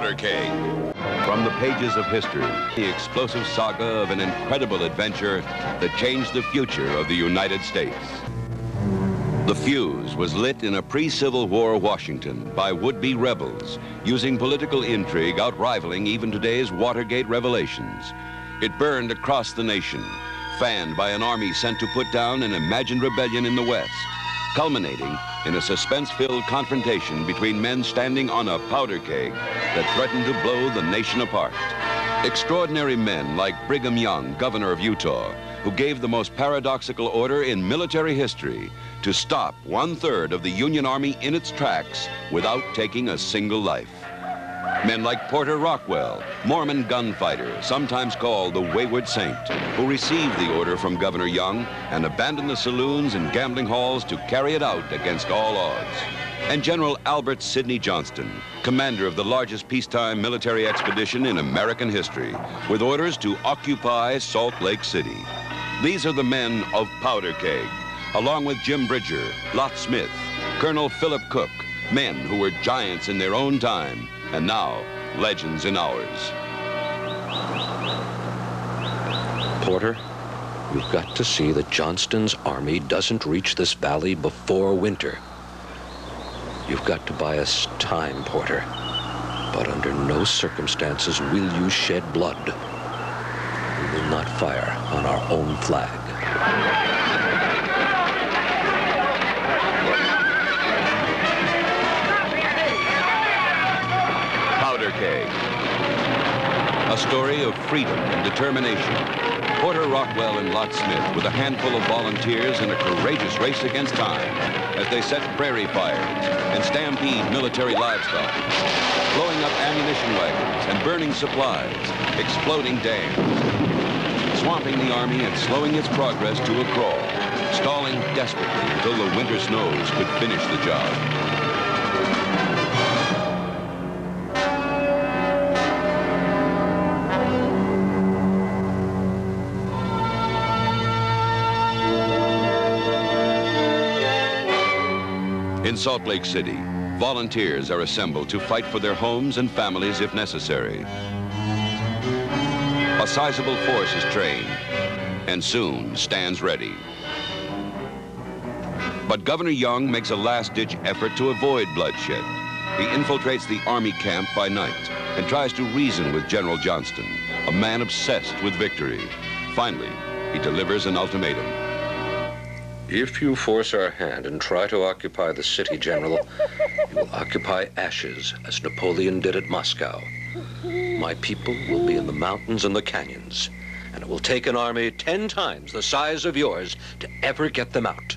Powderkeg. From the pages of history, the explosive saga of an incredible adventure that changed the future of the United States. The fuse was lit in a pre-Civil War Washington by would-be rebels, using political intrigue outrivaling even today's Watergate revelations. It burned across the nation, fanned by an army sent to put down an imagined rebellion in the West, culminating in a suspense-filled confrontation between men standing on a powder keg that threatened to blow the nation apart. Extraordinary men like Brigham Young, governor of Utah, who gave the most paradoxical order in military history to stop 1/3 of the Union Army in its tracks without taking a single life. Men like Porter Rockwell, Mormon gunfighter, sometimes called the Wayward Saint, who received the order from Governor Young and abandoned the saloons and gambling halls to carry it out against all odds. And General Albert Sidney Johnston, commander of the largest peacetime military expedition in American history, with orders to occupy Salt Lake City. These are the men of Powderkeg, along with Jim Bridger, Lot Smith, Colonel Philip Cook, men who were giants in their own time, and now legends in ours. Porter, you've got to see that Johnston's army doesn't reach this valley before winter. You've got to buy us time, Porter. But under no circumstances will you shed blood. We will not fire on our own flag. Powderkeg, a story of freedom and determination. Porter Rockwell and Lot Smith with a handful of volunteers in a courageous race against time as they set prairie fires and stampede military livestock, blowing up ammunition wagons and burning supplies, exploding dams, swamping the army and slowing its progress to a crawl, stalling desperately until the winter snows could finish the job. In Salt Lake City, volunteers are assembled to fight for their homes and families if necessary. A sizable force is trained and soon stands ready. But Governor Young makes a last-ditch effort to avoid bloodshed. He infiltrates the army camp by night and tries to reason with General Johnston, a man obsessed with victory. Finally, he delivers an ultimatum. If you force our hand and try to occupy the city, General, you will occupy ashes, as Napoleon did at Moscow. My people will be in the mountains and the canyons, and it will take an army 10 times the size of yours to ever get them out.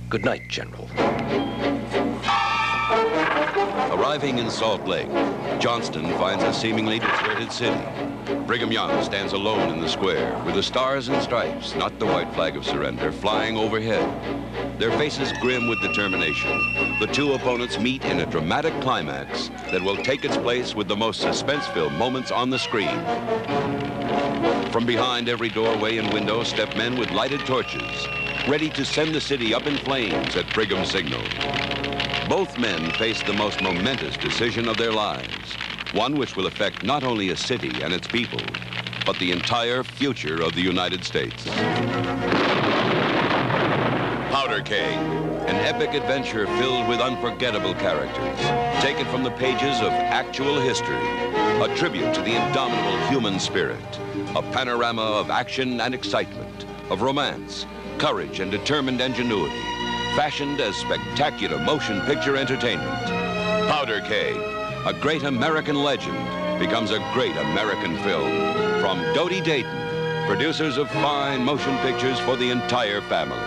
Good night, General. Arriving in Salt Lake, Johnston finds a seemingly deserted city. Brigham Young stands alone in the square with the stars and stripes, not the white flag of surrender, flying overhead. Their faces grim with determination. The two opponents meet in a dramatic climax that will take its place with the most suspense-filled moments on the screen. From behind every doorway and window step men with lighted torches, ready to send the city up in flames at Brigham's signal. Both men face the most momentous decision of their lives, one which will affect not only a city and its people, but the entire future of the United States. Powderkeg, an epic adventure filled with unforgettable characters, taken from the pages of actual history, a tribute to the indomitable human spirit, a panorama of action and excitement, of romance, courage and determined ingenuity, fashioned as spectacular motion picture entertainment. Powderkeg, a great American legend, becomes a great American film. From Doty-Dayton, producers of fine motion pictures for the entire family.